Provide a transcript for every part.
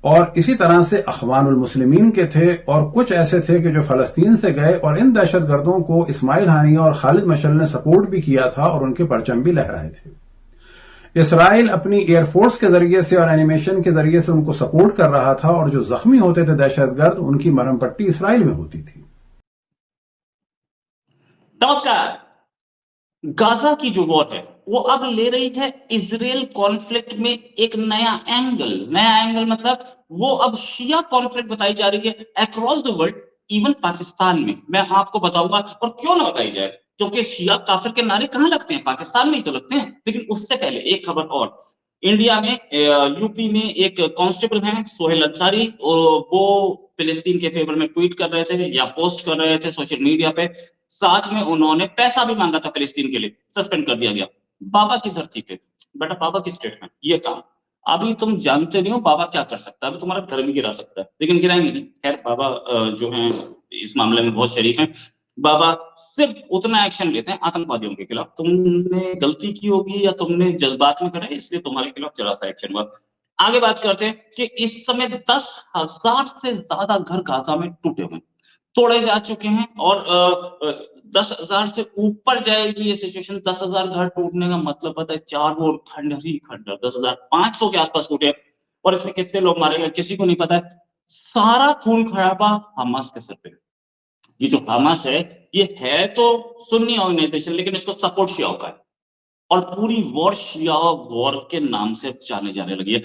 और इसी तरह से अखवानुल मुस्लिमीन के थे और कुछ ऐसे थे कि जो फलस्तीन से गए और इन दहशतगर्दों को इस्माइल हानिया और खालिद मशअल ने सपोर्ट भी किया था और उनके परचम भी लहराए थे। इसराइल अपनी एयरफोर्स के जरिए से और एनिमेशन के जरिए से उनको सपोर्ट कर रहा था और जो जख्मी होते थे दहशतगर्द, उनकी मरहम पट्टी इसराइल में होती थी। नमस्कार। गाजा की जो वॉर है वो अब ले रही है इजराइल कॉन्फ्लिक्ट में एक नया एंगल मतलब वो अब शिया कॉन्फ्लिक्ट बताई जा रही है across the world, even Pakistan में। मैं आपको बताऊंगा और क्यों ना बताई जाए, क्योंकि शिया काफिर के नारे कहां लगते हैं, पाकिस्तान में ही तो लगते हैं। लेकिन उससे पहले एक खबर और, इंडिया में यूपी में एक कांस्टेबल हैं सोहेल अंसारी, वो फिलिस्तीन के फेवर में ट्वीट कर रहे थे या पोस्ट कर रहे थे सोशल मीडिया पे, साथ में उन्होंने पैसा भी मांगा था फिलिस्तीन के लिए, सस्पेंड कर दिया गया। बाबा की धरती पे बेटा, बाबा की स्टेट में ये काम, अभी तुम जानते नहीं हो बाबा क्या कर सकता है, अभी तुम्हारा घर भी गिरा सकता है, लेकिन गिराएंगे नहीं। खैर बाबा जो है इस मामले में बहुत शरीफ हैं। बाबा सिर्फ उतना एक्शन लेते हैं आतंकवादियों के खिलाफ, तुमने गलती की होगी या तुमने जज्बात में करे इसलिए तुम्हारे खिलाफ जरा सा एक्शन हुआ। आगे बात करते हैं कि इस समय 10,000 से ज्यादा घर गाजा में टूटे हुए तोड़े जा चुके हैं और 10,000 से ऊपर जाएगी ये सिचुएशन। 10,000 घर टूटने का मतलब पता है, चारों ओर खंडर ही खंडर, 10,500 के आसपास टूटे और इसमें कितने लोग मारे गए किसी को नहीं पता है। सारा खून खराबा हमास के सर पे। ये जो हमास है ये है तो सुन्नी ऑर्गेनाइजेशन, लेकिन इसको सपोर्ट शिया का है और पूरी वॉर शिया वॉर के नाम से जाने जाने लगी है।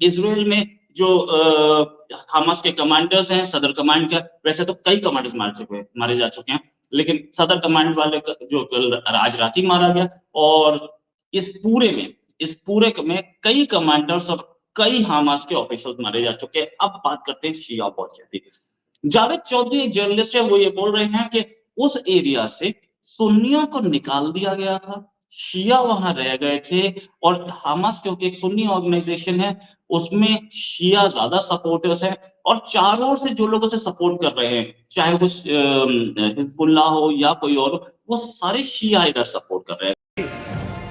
इजराइल में जो हमास के कमांडर्स हैं, सदर कमांड का, वैसे तो कई कमांडर्स मारे जा चुके हैं, लेकिन सदर कमांड वाले जो आज रात ही मारा गया। और इस पूरे में कई कमांडर्स और कई हमास के ऑफिसर्स मारे जा चुके हैं। अब बात करते हैं शिया वॉर की। जावेद चौधरी एक जर्नलिस्ट है, वो ये बोल रहे हैं कि उस एरिया से सुन्नियों को निकाल दिया गया था, शिया वहां रह गए थे और हमास क्योंकि एक सुन्नी ऑर्गेनाइजेशन है उसमें शिया ज्यादा सपोर्टर्स हैं और चारों ओर से जो लोग उसे सपोर्ट कर रहे हैं, चाहे वो हिजबुल्लाह हो या कोई और हो, वो सारे शिया इधर सपोर्ट कर रहे हैं।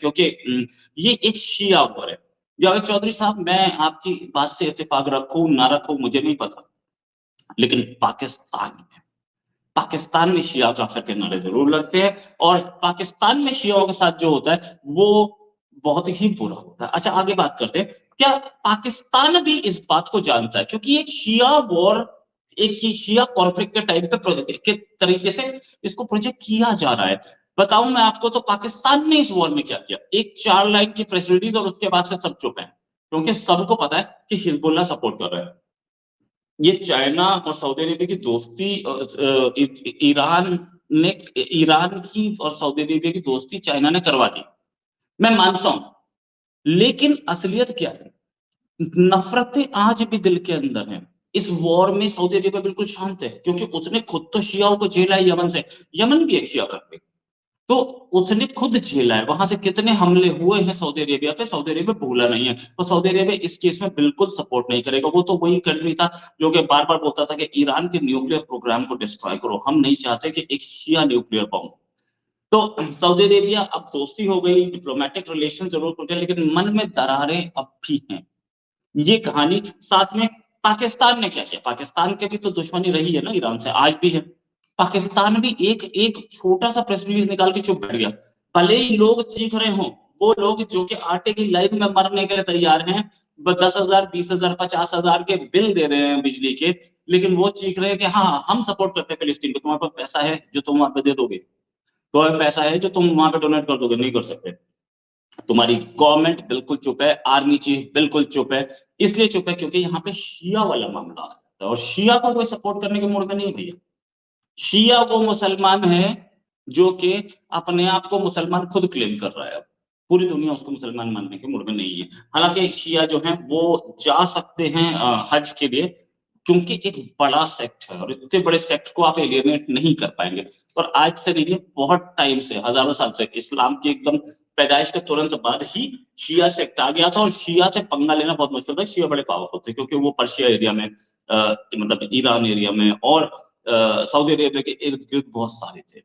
क्योंकि ये एक शिया वॉर है। जावेद चौधरी साहब, मैं आपकी बात से इत्तेफाक रखूं ना रखूं मुझे नहीं पता, लेकिन पाकिस्तान में शिया काफिर के नारे जरूर लगते हैं और पाकिस्तान में शियाओं के साथ जो होता है वो बहुत ही बुरा होता है। अच्छा, आगे बात करते हैं, क्या पाकिस्तान भी इस बात को जानता है? क्योंकि एक शिया वॉर, एक शिया कॉन्फ्लिक्ट के टाइम पे के तरीके से इसको प्रोजेक्ट किया जा रहा है। बताऊं मैं आपको तो पाकिस्तान ने इस वॉर में क्या किया, एक 4 लाइन की प्रेस रिलीज और उसके बाद से सब चुप है, क्योंकि सबको पता है कि हिजबुल्लाह सपोर्ट कर रहा है। ये चाइना और सऊदी अरेबिया की दोस्ती, ईरान की और सऊदी अरेबिया की दोस्ती चाइना ने करवा दी, मैं मानता हूं, लेकिन असलियत क्या है? नफरतें आज भी दिल के अंदर हैं। इस वॉर में सऊदी अरेबिया बिल्कुल शांत है क्योंकि उसने खुद तो शियाओं को झेला है यमन से। यमन भी एक शिया कंट्री, तो उसने खुद झेला है, वहां से कितने हमले हुए हैं सऊदी अरेबिया पे, सऊदी अरेबिया भूला नहीं है। तो सऊदी अरेबिया इस केस में बिल्कुल सपोर्ट नहीं करेगा। वो तो वही कंट्री था जो कि बार बार बोलता था कि ईरान के न्यूक्लियर प्रोग्राम को डिस्ट्रॉय करो, हम नहीं चाहते कि एक शिया न्यूक्लियर बॉम्ब। तो सऊदी अरेबिया, अब दोस्ती हो गई, डिप्लोमेटिक रिलेशन जरूर हो गए, लेकिन मन में दरारें अब भी हैं। ये कहानी साथ में पाकिस्तान ने क्या किया, पाकिस्तान के भी तो दुश्मनी रही है ना ईरान से, आज भी है। पाकिस्तान भी एक एक छोटा सा प्रेस रिलीज निकाल के चुप बैठ गया। भले ही लोग चीख रहे हों, वो लोग जो कि आटे की लाइन में मरने के लिए तैयार हैं, 10,000 20,000 50,000 के बिल दे रहे हैं बिजली के, लेकिन वो चीख रहे हैं कि हाँ हम सपोर्ट करते हैं फिलिस्तीन को, तुम्हारे पास पैसा है जो तुम वहां पे दे दोगे, तुम्हारे पैसा है जो तुम वहां पे डोनेट कर दोगे, नहीं कर सकते। तुम्हारी गवर्नमेंट बिल्कुल चुप है, आर्मी चीफ बिल्कुल चुप है। इसलिए चुप है क्योंकि यहाँ पे शिया वाला मामला आता है और शिया को कोई सपोर्ट करने के मूड में नहीं भैया। शिया वो मुसलमान है जो कि अपने आप को मुसलमान खुद क्लेम कर रहा है, पूरी दुनिया उसको मुसलमान मानने के मूड में नहीं है। हालांकि शिया जो है वो जा सकते हैं हज के लिए, क्योंकि एक बड़ा सेक्ट है और इतने बड़े सेक्ट को आप एलियनेट नहीं कर पाएंगे। और आज से नहीं, बहुत टाइम से, हजारों साल से इस्लाम की एकदम पैदाइश के तुरंत बाद ही शिया से एकटा गया था, और शिया से पंगा लेना बहुत मुश्किल था। शिया बड़े पावरफुल थे क्योंकि वो पर्शिया एरिया में मतलब ईरान एरिया में और सऊदी अरेबिया के इर्द गिर्द बहुत सारे थे,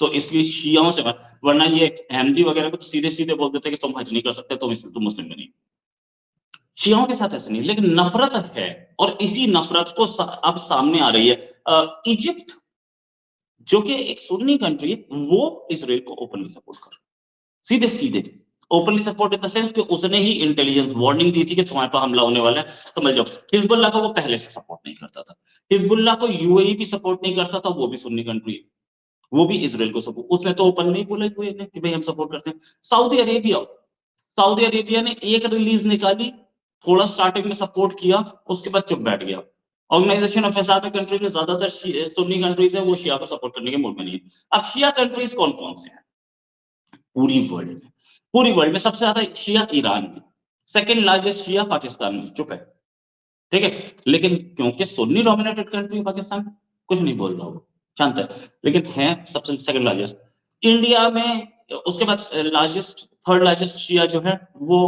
तो इसलिए शियाओं से, वरना ये अहमदी वगैरह को तो सीधे सीधे बोल देते कि तुम हज नहीं कर सकते, तुम मुस्लिम नहीं। शियाओं के साथ ऐसा नहीं, लेकिन नफरत है, और इसी नफरत को अब सामने आ रही है। इजिप्ट जो कि एक सुन्नी कंट्री है, वो इसराइल को ओपनली सपोर्ट कर, सीधे सीधे openly support in the sense कि उसने ही इंटेलिजेंस वार्निंग दी थी कि तुम्हारे पर हमला होने वाला है, समझ जाओ। हिजबुल्लाह को वो पहले से सपोर्ट नहीं करता था, हिजबुल्लाह को यूएई भी सपोर्ट नहीं करता था, वो भी सुन्नी कंट्री है, वो भी इसराइल को सपोर्ट, उसने तो ओपन नहीं बोला यूएई ने कि भाई हम सपोर्ट करते हैं। सऊदी अरेबिया ने एक रिलीज निकाली, थोड़ा स्टार्टिंग में सपोर्ट किया, उसके बाद चुप बैठ गया। ऑर्गेनाइजेशन ऑफ इस्लामिक कंट्री में ज्यादातर सुन्नी कंट्रीज है, वो शिया को सपोर्ट करने के मूड में नहीं है। अब शिया कंट्रीज कौन कौन से हैं पूरी वर्ल्ड में? सबसे ज्यादा शिया ईरान में, सेकंड लार्जेस्ट शिया पाकिस्तान में, चुप है, ठीक है। लेकिन क्योंकि सुन्नी डोमिनेटेड कंट्री पाकिस्तान, कुछ नहीं बोल रहा वो, शांत है, लेकिन है सबसे सेकंड लार्जेस्ट। इंडिया में उसके बाद थर्ड लार्जेस्ट शिया जो है वो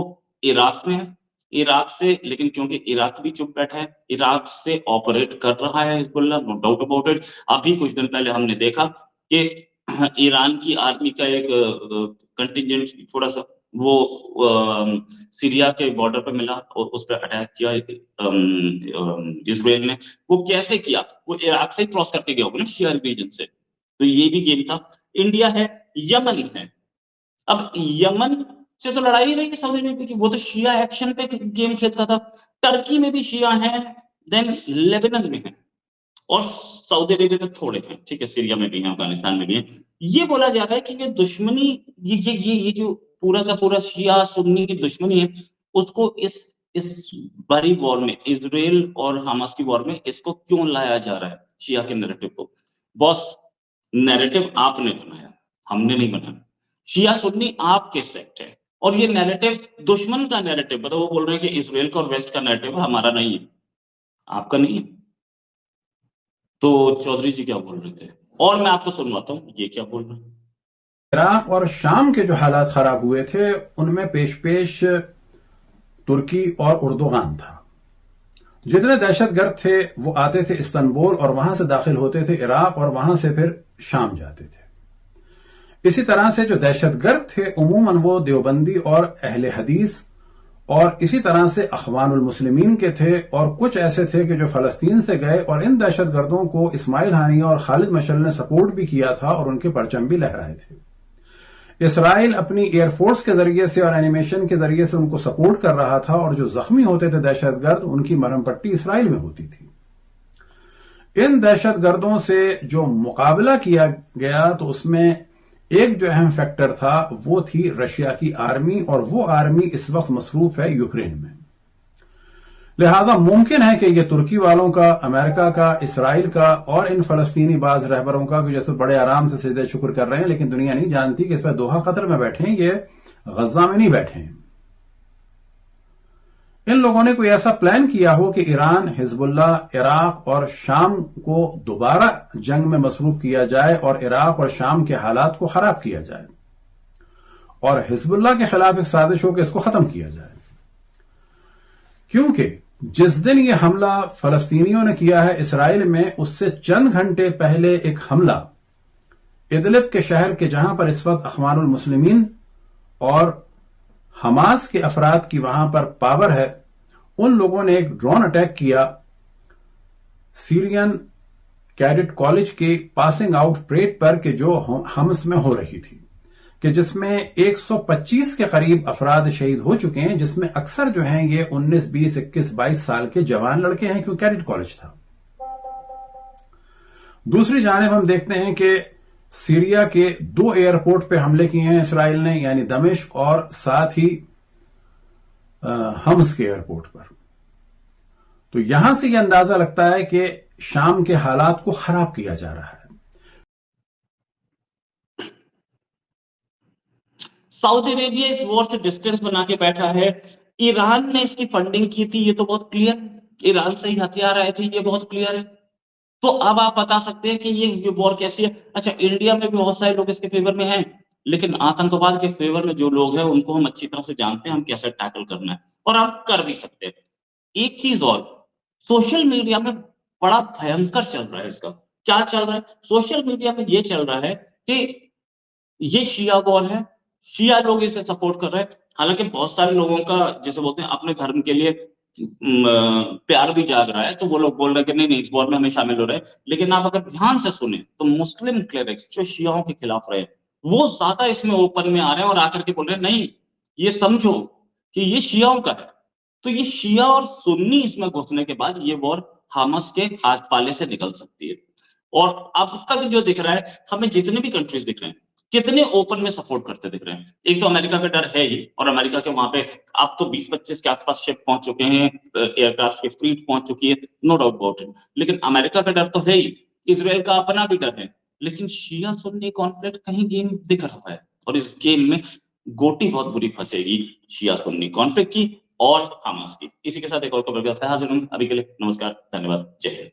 इराक में है, इराक से, लेकिन क्योंकि इराक भी चुप बैठा है, इराक से ऑपरेट कर रहा है Hezbollah, no doubt about it. अभी कुछ दिन पहले हमने देखा कि ईरान की आर्मी का एक कंटिजेंट थोड़ा सा वो सीरिया के बॉर्डर पर मिला और उस पर अटैक किया इसराइल ने। वो कैसे किया? वो इराक से क्रॉस करके गया होगा ना, शिया रीजन से, तो ये भी गेम था। इंडिया है, यमन है। अब यमन से तो लड़ाई रही है सऊदी अरेबिया की, वो तो शिया एक्शन पे गेम खेलता था। टर्की में भी शिया है, देन लेबनान में है, और सऊदी अरेबिया में थोड़े हैं, ठीक है, सीरिया में भी हैं, अफगानिस्तान में भी हैं। ये बोला जा रहा है कि ये दुश्मनी, ये जो पूरा का पूरा शिया सुन्नी की दुश्मनी है, उसको इस बड़ी वॉर में, इजराइल और हमास की वॉर में, इसको क्यों लाया जा रहा है शिया के नैरेटिव को? बॉस, नैरेटिव आपने बनाया, हमने नहीं बनाया। शिया सुन्नी आपके सेक्ट है, और ये नैरेटिव दुश्मन का नैरेटिव, मतलब वो बोल रहे हैं कि इजराइल का और वेस्ट का नैरेटिव हमारा नहीं है, आपका नहीं है। तो चौधरी जी क्या बोल रहे थे, और मैं आपको सुनवाता हूं ये क्या बोल रहे हैं। इराक और शाम के जो हालात खराब हुए थे, उनमें पेश तुर्की और उर्दुगान था। जितने दहशतगर्द थे वो आते थे इस्तांबुल, और वहां से दाखिल होते थे इराक, और वहां से फिर शाम जाते थे। इसी तरह से जो दहशतगर्द थे उमूमन वो देवबंदी और अहले हदीस, और इसी तरह से अखवानुल मुस्लिमीन के थे, और कुछ ऐसे थे कि जो फलस्तीन से गए, और इन दहशतगर्दों को इस्माइल हानिया और खालिद मशअल ने सपोर्ट भी किया था, और उनके परचम भी लहराए थे। इसराइल अपनी एयरफोर्स के जरिए से और एनिमेशन के जरिए से उनको सपोर्ट कर रहा था, और जो जख्मी होते थे दहशतगर्द, उनकी मरहम पट्टी इसराइल में होती थी। इन दहशतगर्दों से जो मुकाबला किया गया, तो उसमें एक जो अहम फैक्टर था वो थी रशिया की आर्मी, और वो आर्मी इस वक्त मसरूफ है यूक्रेन में। लिहाजा मुमकिन है कि ये तुर्की वालों का, अमेरिका का, इसराइल का, और इन फलस्तीनी बाज रहबरों का भी जैसे बड़े आराम से सिजदे शुक्र कर रहे हैं, लेकिन दुनिया नहीं जानती कि इस पर दोहा कतर में बैठे हैं, ये गजा में नहीं बैठे हैं। इन लोगों ने कोई ऐसा प्लान किया हो कि ईरान, हिजबुल्लाह, इराक और शाम को दोबारा जंग में मसरूफ किया जाए, और इराक और शाम के हालात को खराब किया जाए, और हिजबुल्लाह के खिलाफ एक साजिश हो कि इसको खत्म किया जाए। क्योंकि जिस दिन ये हमला फलस्तीनियों ने किया है इसराइल में, उससे चंद घंटे पहले एक हमला इदलिब के शहर के, जहां पर इस वक्त अखवानुल मुस्लिमीन और हमास के अफराद की वहां पर पावर है, उन लोगों ने एक ड्रोन अटैक किया सीरियन कैडेट कॉलेज के पासिंग आउट परेड पर, कि जो हमस में हो रही थी, कि जिसमें 125 के करीब अफराद शहीद हो चुके हैं, जिसमें अक्सर जो हैं ये 19, 20, 21, 22 साल के जवान लड़के हैं, क्योंकि कैडेट कॉलेज था। दूसरी जानिब हम देखते हैं कि सीरिया के 2 एयरपोर्ट पे हमले किए हैं इसराइल ने, यानी दमिश्क और साथ ही हम्स के एयरपोर्ट पर। तो यहां से यह अंदाजा लगता है कि शाम के हालात को खराब किया जा रहा है। सऊदी अरेबिया इस वॉर से डिस्टेंस बना के बैठा है। ईरान ने इसकी फंडिंग की थी, ये तो बहुत क्लियर है, ईरान से ही हथियार आए थे, ये बहुत क्लियर है। तो अब आप बता सकते हैं कि ये वॉर कैसी है। अच्छा, इंडिया में भी बहुत सारे लोग इसके फेवर में हैं, लेकिन आतंकवाद के फेवर में जो लोग हैं उनको हम अच्छी तरह से जानते हैं हम कैसे टैकल करना है, और हम कर भी सकते हैं। एक चीज और, सोशल मीडिया में बड़ा भयंकर चल रहा है इसका। क्या चल रहा है? सोशल मीडिया में ये चल रहा है कि ये शिया वॉर है, शिया लोग इसे सपोर्ट कर रहे हैं। हालांकि बहुत सारे लोगों का जैसे बोलते हैं अपने धर्म के लिए प्यार भी जाग रहा है, तो वो लोग बोल रहे हैं कि नहीं नहीं इस वॉर में हमें शामिल हो रहे हैं। लेकिन आप अगर ध्यान से सुने तो मुस्लिम क्लेरिक्स जो शियाओं के खिलाफ रहे वो ज्यादा इसमें ओपन में आ रहे हैं और आकर के बोल रहे हैं नहीं ये समझो कि ये शियाओं का है। तो ये शिया और सुन्नी इसमें घुसने के बाद ये वॉर हमास के हाथ पाले से निकल सकती है। और अब तक जो दिख रहा है, हमें जितने भी कंट्रीज दिख रहे हैं कितने ओपन में सपोर्ट करते दिख रहे हैं। एक तो अमेरिका का डर है ही, और अमेरिका के वहां पे अब तो 20-25 के आसपास शिप पहुंच चुके हैं, एयरक्राफ्ट की फ्लीट पहुंच चुकी है, नो डाउट अबाउट इट। लेकिन अमेरिका का डर तो है ही, इसराइल का अपना भी डर है, लेकिन शिया सुन्नी कॉन्फ्लिक्ट कहीं गेम दिख रहा है, और इस गेम में गोटी बहुत बुरी फंसेगी शिया सुन्नी कॉन्फ्लिक्ट की और हमास की। इसी के साथ एक और खबर के साथ हाजिर हूं, अभी के लिए नमस्कार, धन्यवाद, जय हिंद।